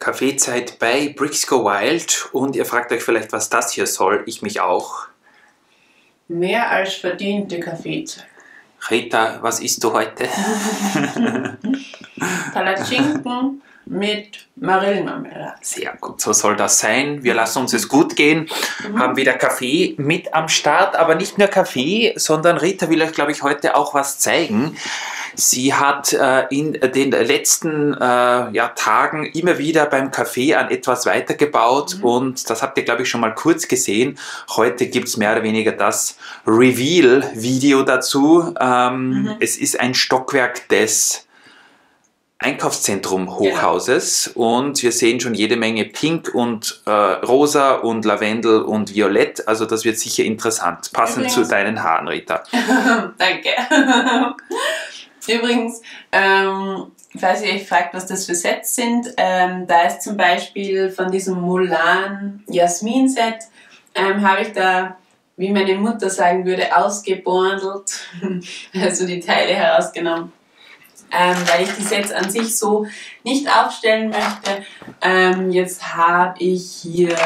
Kaffeezeit bei Bricks Go Wild und ihr fragt euch vielleicht, was das hier soll. Ich mich auch. Mehr als verdiente Kaffeezeit. Rita, was isst du heute? Palatschinken mit Marillenmarmelade. Sehr gut, so soll das sein. Wir lassen uns es gut gehen, haben wieder Kaffee mit am Start, aber nicht nur Kaffee, sondern Rita will euch, glaube ich, heute auch was zeigen. Sie hat in den letzten Tagen immer wieder beim Kaffee an etwas weitergebaut und das habt ihr, glaube ich, schon mal kurz gesehen. Heute gibt es mehr oder weniger das Reveal-Video dazu. Es ist ein Stockwerk des Einkaufszentrum Hochhauses und wir sehen schon jede Menge Pink und Rosa und Lavendel und Violett. Also das wird sicher interessant. Passend zu deinen Haaren, Rita. Danke. Übrigens, falls ihr euch fragt, was das für Sets sind, da ist zum Beispiel von diesem Mulan Jasmin Set, habe ich da, wie meine Mutter sagen würde, ausgebordelt, also die Teile herausgenommen. Weil ich die Sets an sich so nicht aufstellen möchte. Jetzt habe ich hier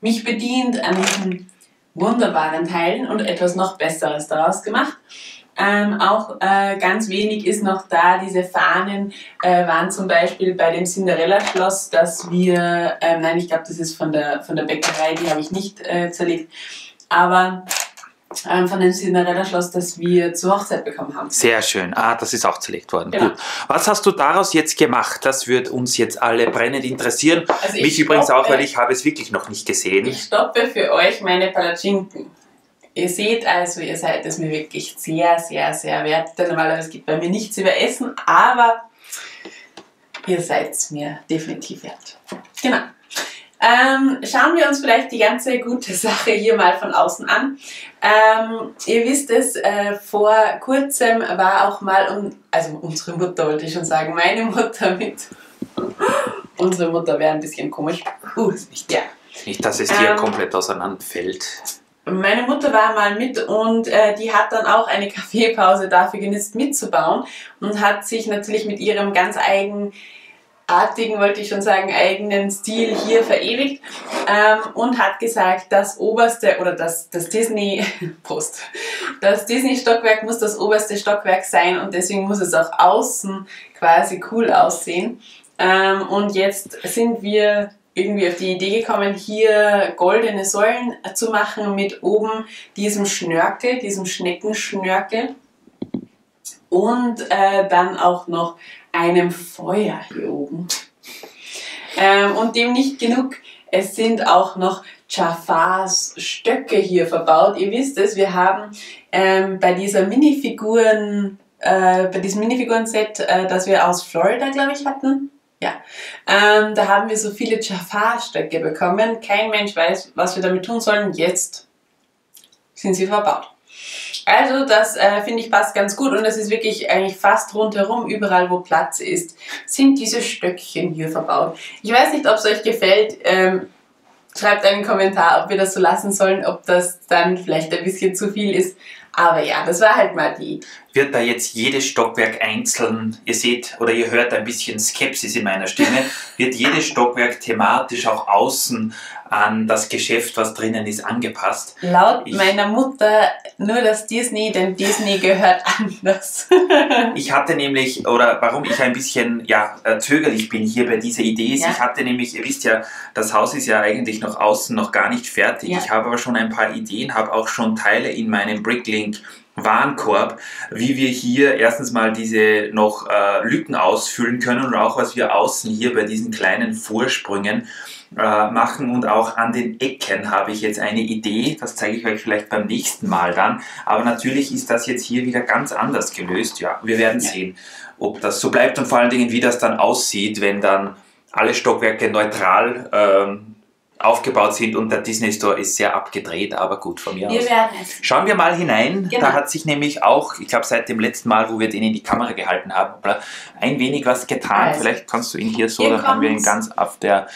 mich bedient an diesen wunderbaren Teilen und etwas noch Besseres daraus gemacht. Ganz wenig ist noch da. Diese Fahnen waren zum Beispiel bei dem Cinderella-Schloss, dass wir, nein, ich glaube, das ist von der Bäckerei, die habe ich nicht zerlegt, aber von dem Cinderella-Schloss, das wir zur Hochzeit bekommen haben. Sehr schön. Ah, das ist auch zerlegt worden. Genau. Gut. Was hast du daraus jetzt gemacht? Das wird uns jetzt alle brennend interessieren. Also mich übrigens auch, weil ich habe es wirklich noch nicht gesehen. Ich stoppe für euch meine Palatschinken. Ihr seht also, ihr seid es mir wirklich sehr, sehr, sehr wert. Denn normalerweise geht bei mir nichts über Essen, aber ihr seid es mir definitiv wert. Genau. Schauen wir uns vielleicht die ganze gute Sache hier mal von außen an. Ihr wisst es, vor kurzem war auch mal, also unsere Mutter wollte ich schon sagen, meine Mutter mit. Unsere Mutter wäre ein bisschen komisch. Nicht, dass es dir komplett auseinanderfällt. Meine Mutter war mal mit und die hat dann auch eine Kaffeepause dafür genutzt mitzubauen und hat sich natürlich mit ihrem ganz eigenartigen, wollte ich schon sagen, eigenen Stil hier verewigt und hat gesagt, das oberste oder das Disney das Disney-Stockwerk muss das oberste Stockwerk sein und deswegen muss es auch außen quasi cool aussehen. Und jetzt sind wir irgendwie auf die Idee gekommen, hier goldene Säulen zu machen mit oben diesem Schnörkel, diesem Schneckenschnörkel und dann auch noch einem Feuer hier oben. Und dem nicht genug, es sind auch noch Jafars Stöcke hier verbaut. Ihr wisst es, wir haben bei diesem Minifiguren-Set, das wir aus Florida, glaube ich, hatten, da haben wir so viele Jafar-Stöcke bekommen. Kein Mensch weiß, was wir damit tun sollen. Jetzt sind sie verbaut. Also das finde ich passt ganz gut und es ist wirklich eigentlich fast rundherum, überall wo Platz ist, sind diese Stöckchen hier verbaut. Ich weiß nicht, ob es euch gefällt. Schreibt einen Kommentar, ob wir das so lassen sollen, ob das dann vielleicht ein bisschen zu viel ist. Aber ja, das war halt mal die. Wird da jetzt jedes Stockwerk einzeln, ihr seht oder ihr hört ein bisschen Skepsis in meiner Stimme, wird jedes Stockwerk thematisch auch außen an das Geschäft, was drinnen ist, angepasst? Laut meiner Mutter nur das Disney, denn Disney gehört anders. Ich hatte nämlich, oder warum ich ein bisschen zögerlich bin hier bei dieser Idee ist, ich hatte nämlich, ihr wisst ja, das Haus ist ja eigentlich noch außen noch gar nicht fertig. Ich habe aber schon ein paar Ideen, habe auch schon Teile in meinem Bricklink Warenkorb, wie wir hier erstens mal diese noch Lücken ausfüllen können und auch was wir außen hier bei diesen kleinen Vorsprüngen machen und auch an den Ecken habe ich jetzt eine Idee, das zeige ich euch vielleicht beim nächsten Mal dann, aber natürlich ist das jetzt hier wieder ganz anders gelöst, wir werden sehen, ob das so bleibt und vor allen Dingen wie das dann aussieht, wenn dann alle Stockwerke neutral aufgebaut sind und der Disney Store ist sehr abgedreht, aber gut, von mir aus. Wir werden es. Schauen wir mal hinein. Genau. Da hat sich nämlich auch, ich glaube seit dem letzten Mal, wo wir den in die Kamera gehalten haben, ein wenig was getan. Also, vielleicht kannst du ihn hier so, dann haben wir ihn ganz auf der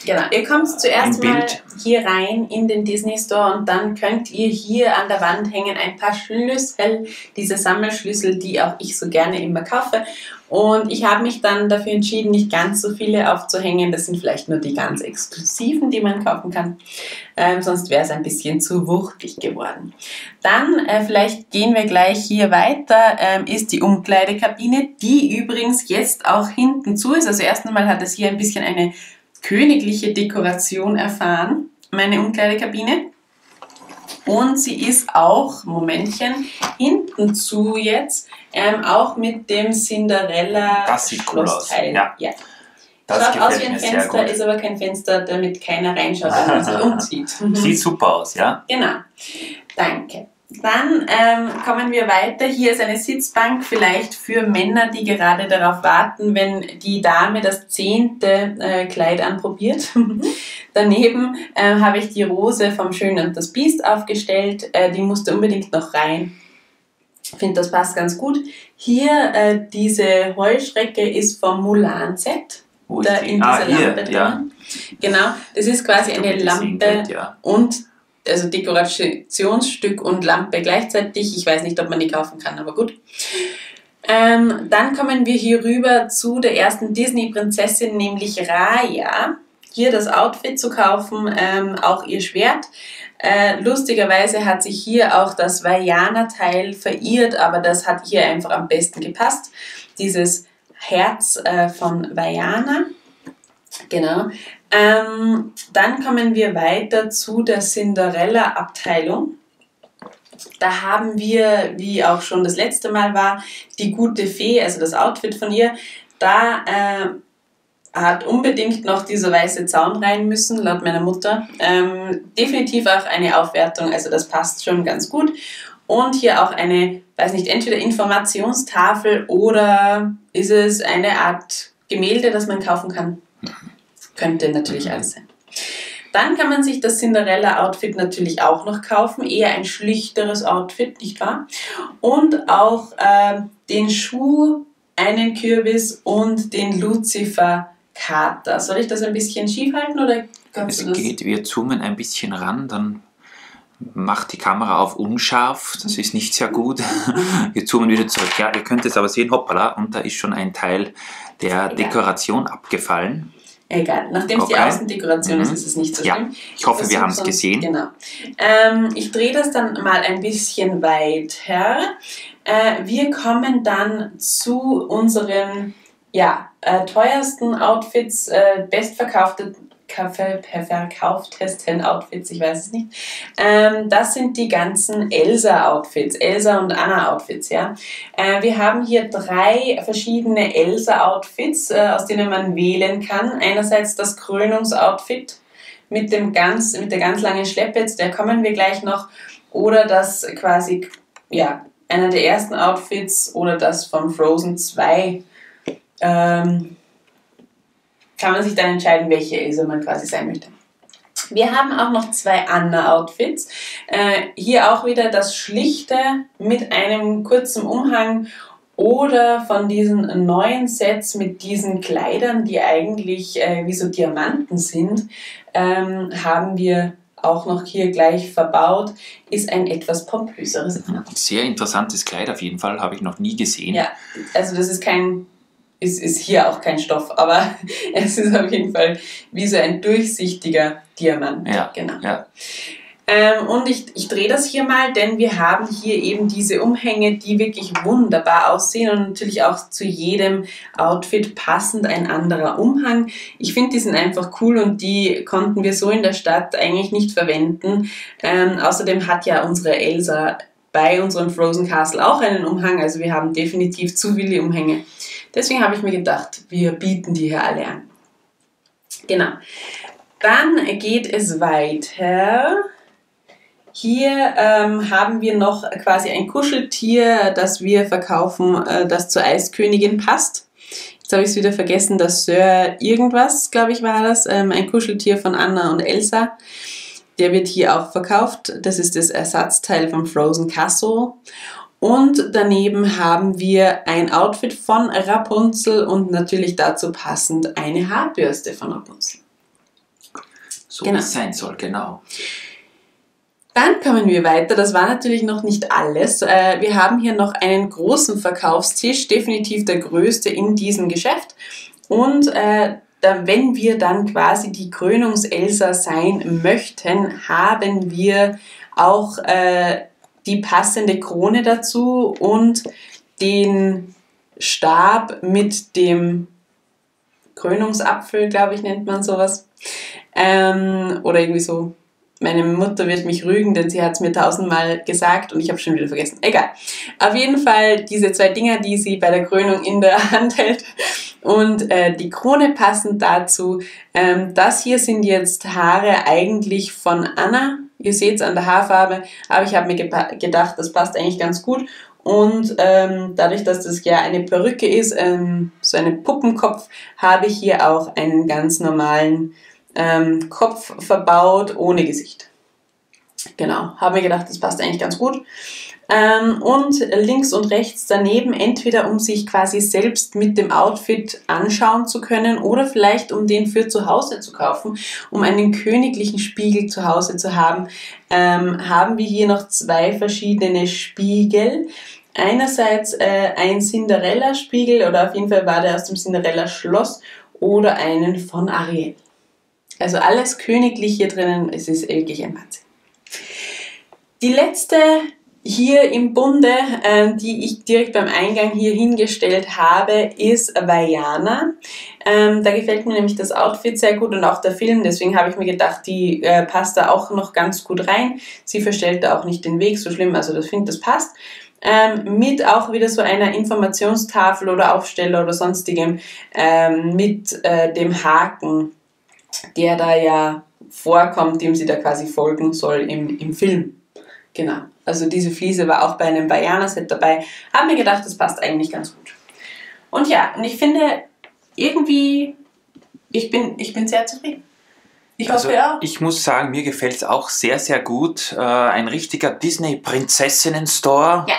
Genau, ihr kommt zuerst mal hier rein in den Disney Store und dann könnt ihr hier an der Wand hängen ein paar Schlüssel, diese Sammelschlüssel, die auch ich so gerne immer kaufe. Und ich habe mich dann dafür entschieden, nicht ganz so viele aufzuhängen. Das sind vielleicht nur die ganz exklusiven, die man kaufen kann. Sonst wäre es ein bisschen zu wuchtig geworden. Dann, vielleicht gehen wir gleich hier weiter, ist die Umkleidekabine, die übrigens jetzt auch hinten zu ist. Also erst einmal hat es hier ein bisschen eine königliche Dekoration erfahren, meine Umkleidekabine. Und sie ist auch, Momentchen, hinten zu jetzt, auch mit dem Cinderella-Schlossteil. Cool ja. Das schaut aus wie ein Fenster, ist aber kein Fenster, damit keiner reinschaut, wenn man sich umzieht. Sieht super aus, ja? Genau. Danke. Dann kommen wir weiter. Hier ist eine Sitzbank, vielleicht für Männer, die gerade darauf warten, wenn die Dame das 10. Kleid anprobiert. Daneben habe ich die Rose vom Schön und das Biest aufgestellt. Die musste unbedingt noch rein. Ich finde, das passt ganz gut. Hier diese Heuschrecke ist vom Mulan-Set. Da in dieser Lampe drin. Ja. Genau, das ist quasi eine Lampe und also Dekorationsstück und Lampe gleichzeitig. Ich weiß nicht, ob man die kaufen kann, aber gut. Dann kommen wir hier rüber zu der ersten Disney-Prinzessin, nämlich Raya. Hier das Outfit zu kaufen, auch ihr Schwert. Lustigerweise hat sich hier auch das Vaiana-Teil verirrt, aber das hat hier einfach am besten gepasst. Dieses Herz von Vaiana. Genau. Dann kommen wir weiter zu der Cinderella-Abteilung. Da haben wir, wie auch schon das letzte Mal war, die gute Fee, also das Outfit von ihr. Da hat unbedingt noch dieser weiße Zaun rein müssen, laut meiner Mutter. Definitiv auch eine Aufwertung, also das passt schon ganz gut. Und hier auch eine, weiß nicht, entweder Informationstafel oder ist es eine Art Gemälde, das man kaufen kann. Könnte natürlich alles sein. Dann kann man sich das Cinderella-Outfit natürlich auch noch kaufen. Eher ein schlichteres Outfit, nicht wahr? Und auch den Schuh, einen Kürbis und den Lucifer-Kater. Soll ich das ein bisschen schief halten oder kannst du das? Es geht, wir zoomen ein bisschen ran, dann macht die Kamera auf unscharf. Das ist nicht sehr gut. Wir zoomen wieder zurück. Ja, ihr könnt es aber sehen, hoppala, und da ist schon ein Teil der Dekoration abgefallen. Egal, nachdem es die Außendekoration ist, ist es nicht so schlimm. Ja, ich hoffe, wir haben es gesehen. Genau. Ich drehe das dann mal ein bisschen weiter. Wir kommen dann zu unseren teuersten Outfits, verkauftesten Outfits, ich weiß es nicht. Das sind die ganzen Elsa-Outfits, Elsa und Anna-Outfits, ja. Wir haben hier 3 verschiedene Elsa-Outfits, aus denen man wählen kann. Einerseits das Krönungsoutfit mit der ganz langen Schleppe, da kommen wir gleich noch, oder das quasi, einer der ersten Outfits oder das von Frozen 2. Kann man sich dann entscheiden, welche Elsa man quasi sein möchte. Wir haben auch noch 2 Anna-Outfits. Hier auch wieder das Schlichte mit einem kurzen Umhang oder von diesen neuen Sets mit diesen Kleidern, die eigentlich wie so Diamanten sind, haben wir auch noch hier gleich verbaut, ist ein etwas pompöseres Anna. Sehr interessantes Kleid auf jeden Fall, habe ich noch nie gesehen. Ja, also das ist ist hier auch kein Stoff, aber es ist auf jeden Fall wie so ein durchsichtiger Diamant. Ja, genau. Ja. Und ich drehe das hier mal, denn wir haben hier eben diese Umhänge, die wirklich wunderbar aussehen und natürlich auch zu jedem Outfit passend ein anderer Umhang. Ich finde, die sind einfach cool und die konnten wir so in der Stadt eigentlich nicht verwenden. Außerdem hat ja unsere Elsa bei unserem Frozen Castle auch einen Umhang, also wir haben definitiv zu viele Umhänge. Deswegen habe ich mir gedacht, wir bieten die hier alle an. Genau. Dann geht es weiter. Hier haben wir noch quasi ein Kuscheltier, das wir verkaufen, das zur Eiskönigin passt. Jetzt habe ich es wieder vergessen, das Sir irgendwas, glaube ich, war das. Ein Kuscheltier von Anna und Elsa. Der wird hier auch verkauft. Das ist das Ersatzteil vom Frozen Castle. Und daneben haben wir ein Outfit von Rapunzel und natürlich dazu passend eine Haarbürste von Rapunzel. So wie es sein soll, genau. Dann kommen wir weiter. Das war natürlich noch nicht alles. Wir haben hier noch einen großen Verkaufstisch, definitiv der größte in diesem Geschäft. Und wenn wir dann quasi die Krönungselsa sein möchten, haben wir auch die passende Krone dazu und den Stab mit dem Krönungsapfel, glaube ich, nennt man sowas. Oder irgendwie so. Meine Mutter wird mich rügen, denn sie hat es mir 1000-mal gesagt und ich habe schon wieder vergessen. Egal. Auf jeden Fall diese 2 Dinger, die sie bei der Krönung in der Hand hält und die Krone passend dazu. Das hier sind jetzt Haare eigentlich von Anna. Ihr seht es an der Haarfarbe, aber ich habe mir gedacht, das passt eigentlich ganz gut. Und dadurch, dass das ja eine Perücke ist, so ein Puppenkopf, habe ich hier auch einen ganz normalen Kopf verbaut, ohne Gesicht. Genau, habe mir gedacht, das passt eigentlich ganz gut. Und links und rechts daneben, entweder um sich quasi selbst mit dem Outfit anschauen zu können oder vielleicht um den für zu Hause zu kaufen, um einen königlichen Spiegel zu Hause zu haben, haben wir hier noch 2 verschiedene Spiegel. Einerseits ein Cinderella-Spiegel, oder auf jeden Fall war der aus dem Cinderella-Schloss, oder einen von Ariel. Also alles königlich hier drinnen, es ist wirklich ein Wahnsinn. Die letzte hier im Bunde, die ich direkt beim Eingang hier hingestellt habe, ist Vaiana. Da gefällt mir nämlich das Outfit sehr gut und auch der Film, deswegen habe ich mir gedacht, die passt da auch noch ganz gut rein. Sie verstellt da auch nicht den Weg so schlimm, also ich finde, das passt. Mit auch wieder so einer Informationstafel oder Aufsteller oder sonstigem, mit dem Haken, der da ja vorkommt, dem sie da quasi folgen soll im Film. Genau, also diese Fliese war auch bei einem Vaiana-Set dabei. Haben mir gedacht, das passt eigentlich ganz gut. Und ja, und ich finde irgendwie, ich bin sehr zufrieden. Ich hoffe auch. Ich muss sagen, mir gefällt es auch sehr, sehr gut. Ein richtiger Disney-Prinzessinnen-Store. Ja.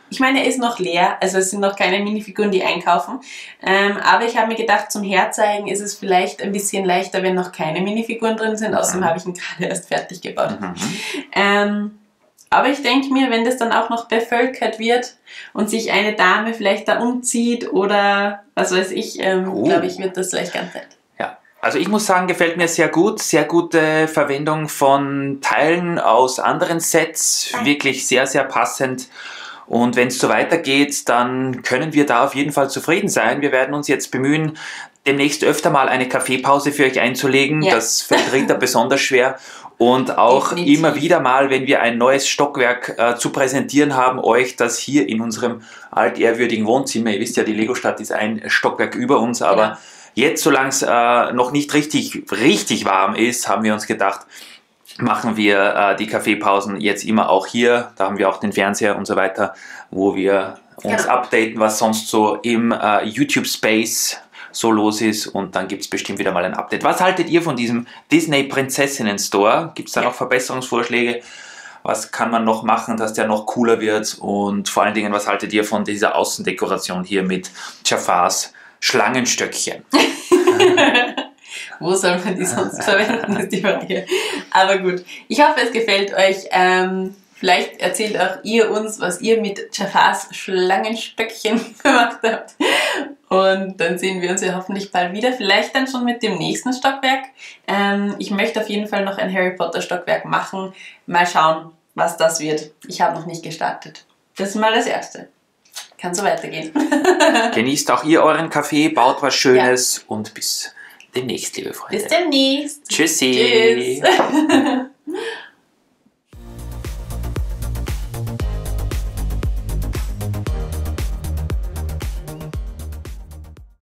Ich meine, er ist noch leer, also es sind noch keine Minifiguren, die einkaufen. Aber ich habe mir gedacht, zum Herzeigen ist es vielleicht ein bisschen leichter, wenn noch keine Minifiguren drin sind. Außerdem habe ich ihn gerade erst fertig gebaut. Aber ich denke mir, wenn das dann auch noch bevölkert wird und sich eine Dame vielleicht da umzieht oder was weiß ich, glaube ich, wird das vielleicht ganz nett. Ja, also ich muss sagen, gefällt mir sehr gut. Sehr gute Verwendung von Teilen aus anderen Sets. Wirklich sehr, sehr passend. Und wenn es so weitergeht, dann können wir da auf jeden Fall zufrieden sein. Wir werden uns jetzt bemühen, demnächst öfter mal eine Kaffeepause für euch einzulegen. Ja. Das fällt Rita besonders schwer. Und auch definitiv immer wieder mal, wenn wir ein neues Stockwerk zu präsentieren haben, euch das hier in unserem altehrwürdigen Wohnzimmer. Ihr wisst ja, die Lego-Stadt ist ein Stockwerk über uns, aber jetzt, solange es noch nicht richtig warm ist, haben wir uns gedacht, machen wir die Kaffeepausen jetzt immer auch hier. Da haben wir auch den Fernseher und so weiter, wo wir uns updaten, was sonst so im YouTube-Space so los ist. Und dann gibt es bestimmt wieder mal ein Update. Was haltet ihr von diesem Disney-Prinzessinnen-Store? Gibt es da noch Verbesserungsvorschläge? Was kann man noch machen, dass der noch cooler wird? Und vor allen Dingen, was haltet ihr von dieser Außendekoration hier mit Jafars Schlangenstöckchen? Wo soll man die sonst verwenden, ist die Frage. Aber gut, ich hoffe, es gefällt euch. Vielleicht erzählt auch ihr uns, was ihr mit Jafars Schlangenstöckchen gemacht habt. Und dann sehen wir uns ja hoffentlich bald wieder. Vielleicht dann schon mit dem nächsten Stockwerk. Ich möchte auf jeden Fall noch ein Harry Potter Stockwerk machen. Mal schauen, was das wird. Ich habe noch nicht gestartet. Das ist mal das Erste. Kann so weitergehen. Genießt auch ihr euren Kaffee, baut was Schönes und bis demnächst, liebe Freunde. Bis demnächst. Tschüssi. Tschüss.